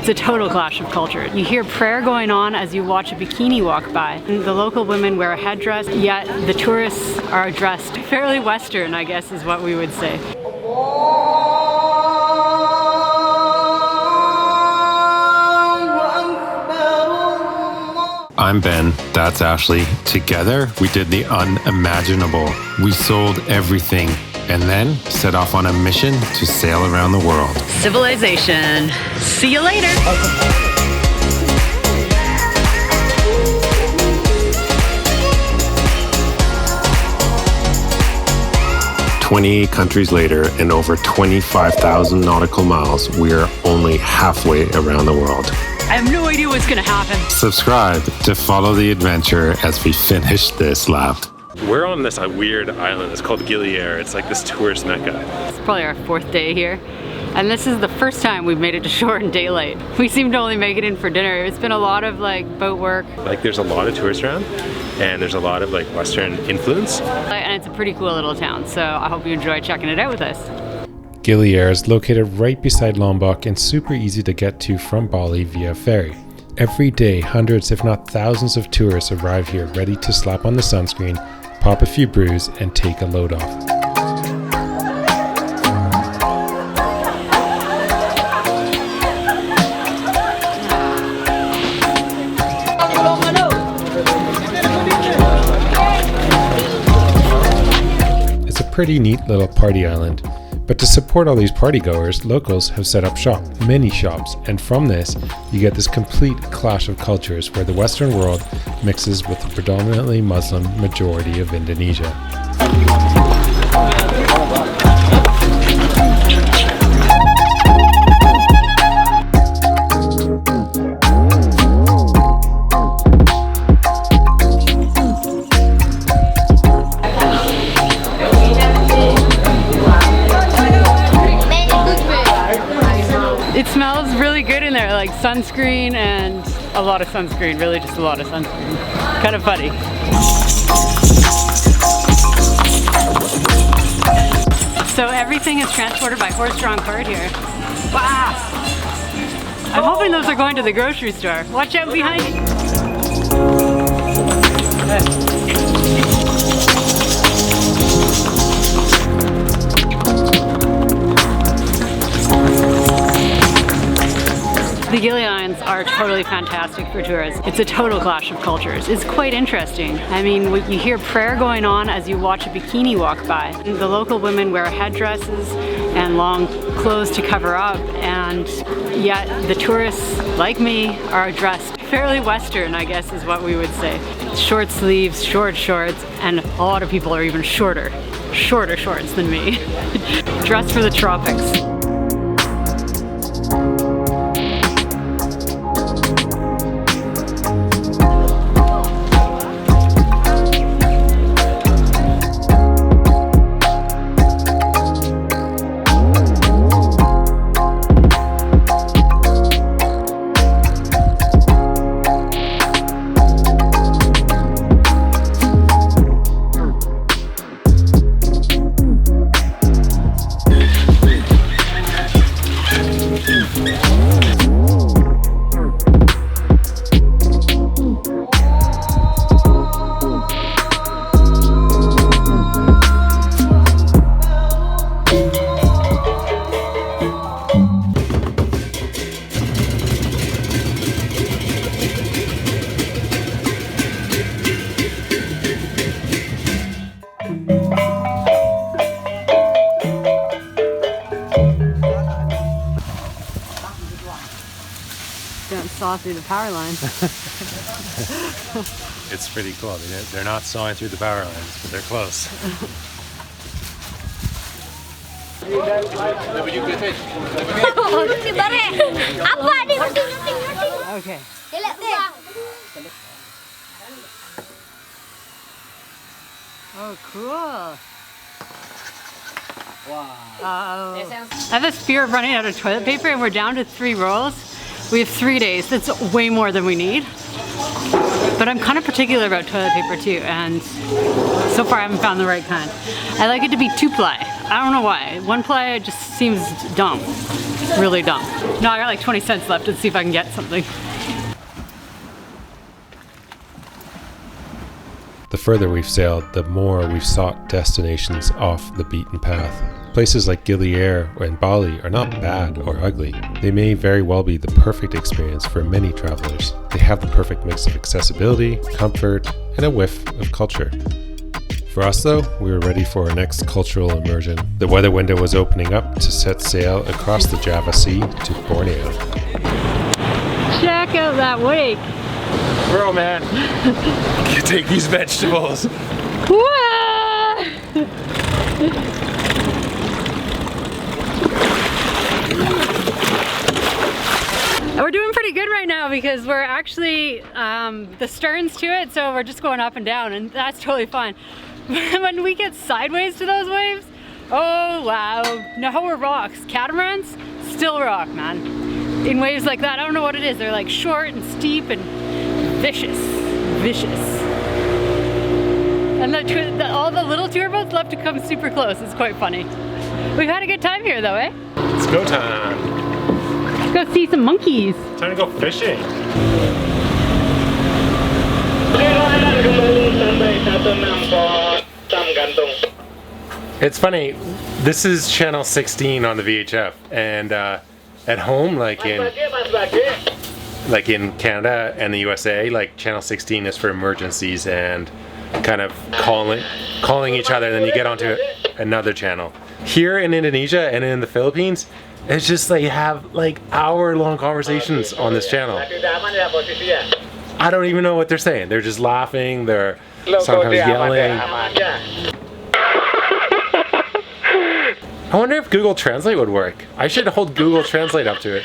It's a total clash of culture. You hear prayer going on as you watch a bikini walk by. And the local women wear a headdress, yet the tourists are dressed fairly Western, I guess is what we would say. I'm Ben, that's Ashley. Together, we did the unimaginable. We sold everything and then set off on a mission to sail around the world. Civilization. See you later. 28 countries later and over 25,000 nautical miles, we are only halfway around the world. I have no idea what's gonna happen. Subscribe to follow the adventure as we finish this lap. We're on this weird island. It's called Gili Air. It's like this tourist mecca. It's probably our 4th day here. And this is the first time we've made it to shore in daylight. We seem to only make it in for dinner. It's been a lot of like boat work. Like there's a lot of tourists around and there's a lot of like Western influence. And it's a pretty cool little town. So I hope you enjoy checking it out with us. Gili Air is located right beside Lombok and super easy to get to from Bali via ferry. Every day, hundreds if not thousands of tourists arrive here ready to slap on the sunscreen, pop a few brews, and take a load off. It's a pretty neat little party island. But to support all these partygoers, locals have set up shop, many shops, and from this, you get this complete clash of cultures where the Western world mixes with the predominantly Muslim majority of Indonesia. It smells really good in there, like sunscreen and a lot of sunscreen, really just a lot of sunscreen. Kind of funny. So everything is transported by horse-drawn cart here. Wow! I'm hoping those are going to the grocery store. Watch out behind you. The Gili Islands are totally fantastic for tourists. It's a total clash of cultures. It's quite interesting. I mean, you hear prayer going on as you watch a bikini walk by. The local women wear headdresses and long clothes to cover up, and yet the tourists, like me, are dressed fairly Western, I guess is what we would say. Short sleeves, short shorts, and a lot of people are even shorter shorts than me. Dressed for the tropics. Don't saw through the power line. It's pretty cool. They're not sawing through the power lines, but they're close. Okay. Oh, cool. Wow. I have this fear of running out of toilet paper, and we're down to 3 rolls. We have 3 days. That's way more than we need. But I'm kind of particular about toilet paper too, and so far I haven't found the right kind. I like it to be 2-ply. I don't know why. 1-ply just seems dumb. Really dumb. No, I got like 20 cents left. Let's see if I can get something. The further we've sailed, the more we've sought destinations off the beaten path. Places like Gili Air and Bali are not bad or ugly. They may very well be the perfect experience for many travelers. They have the perfect mix of accessibility, comfort, and a whiff of culture. For us though, we were ready for our next cultural immersion. The weather window was opening up to set sail across the Java Sea to Borneo. Check out that wake. Bro, man, you take these vegetables. We're doing pretty good right now because we're actually the stern's to it, so we're just going up and down, and that's totally fine. When we get sideways to those waves, oh wow, no, we're rocks. Catamarans still rock, man. In waves like that, I don't know what it is. They're like short and steep and vicious. And all the little tour boats love to come super close. It's quite funny. We've had a good time here though, eh? It's go time. Let's go see some monkeys. Time to go fishing. It's funny, this is channel 16 on the VHF, and at home, like in Canada and the USA, like channel 16 is for emergencies and kind of calling each other, and then you get onto another channel. Here in Indonesia and in the Philippines, it's just like you have like hour-long conversations on this channel. I don't even know what they're saying. They're just laughing, they're sometimes yelling. I wonder if Google Translate would work. I should hold Google Translate up to it.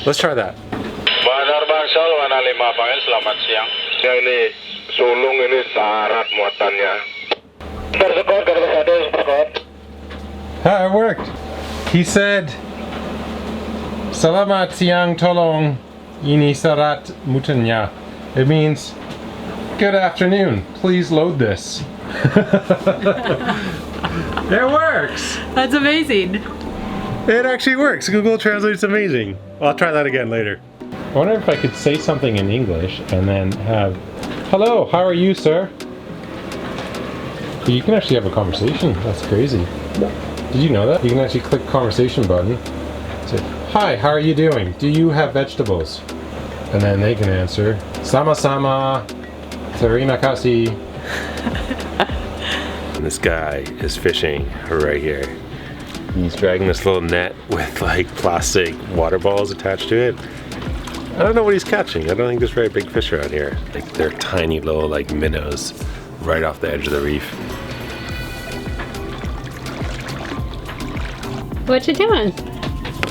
Let's try that. Bandar Bangsal Wana 5 Panel, selamat siang. Yang ini sulung ini syarat muatannya. Ah, it worked. He said, Selamat siang tolong ini syarat muatannya. It means, good afternoon, please load this. It works! That's amazing. It actually works. Google Translate's amazing. I'll try that again later. I wonder if I could say something in English and then have, hello, how are you, sir? You can actually have a conversation. That's crazy. Did you know that? You can actually click conversation button. Say, hi, how are you doing? Do you have vegetables? And then they can answer, sama-sama, terima kasih. This guy is fishing right here. He's dragging this little net with like plastic water balls attached to it. I don't know what he's catching. I don't think there's very big fish around here. Like they're tiny little like minnows right off the edge of the reef. What you doing?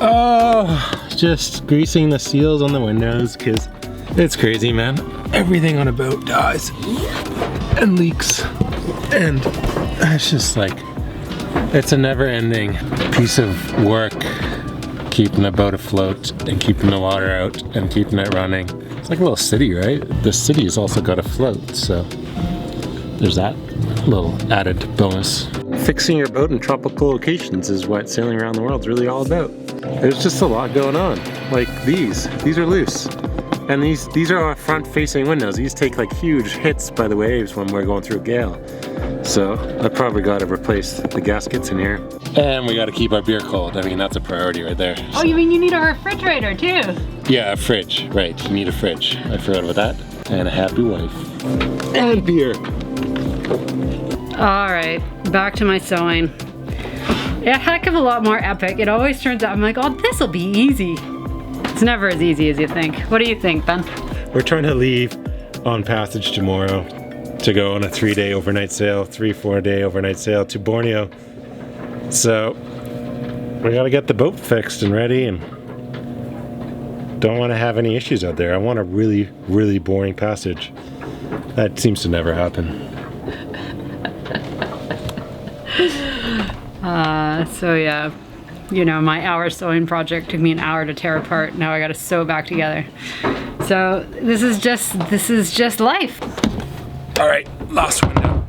Oh, just greasing the seals on the windows because it's crazy, man. Everything on a boat dies and leaks, and it's just like, it's a never-ending piece of work keeping the boat afloat and keeping the water out and keeping it running. It's like a little city, right? The city has also got a float, so there's that little added bonus. Fixing your boat in tropical locations is what sailing around the world is really all about. There's just a lot going on. Like these are loose. And these are our front-facing windows. These take like huge hits by the waves when we're going through a gale. So I probably got to replace the gaskets in here. And we got to keep our beer cold. I mean, that's a priority right there. Oh, you mean you need a refrigerator too? Yeah, a fridge. Right, you need a fridge. I forgot about that. And a happy wife. And beer. All right, back to my sewing. A heck of a lot more epic. It always turns out, I'm like, oh, this'll be easy. It's never as easy as you think. What do you think, Ben? We're trying to leave on passage tomorrow to go on a 3-day overnight sail, 4-day overnight sail to Borneo. So we gotta get the boat fixed and ready, and don't want to have any issues out there. I want a really, really boring passage. That seems to never happen. So yeah, you know, my hour sewing project took me an hour to tear apart. Now I gotta sew back together. So this is just life. All right, last window.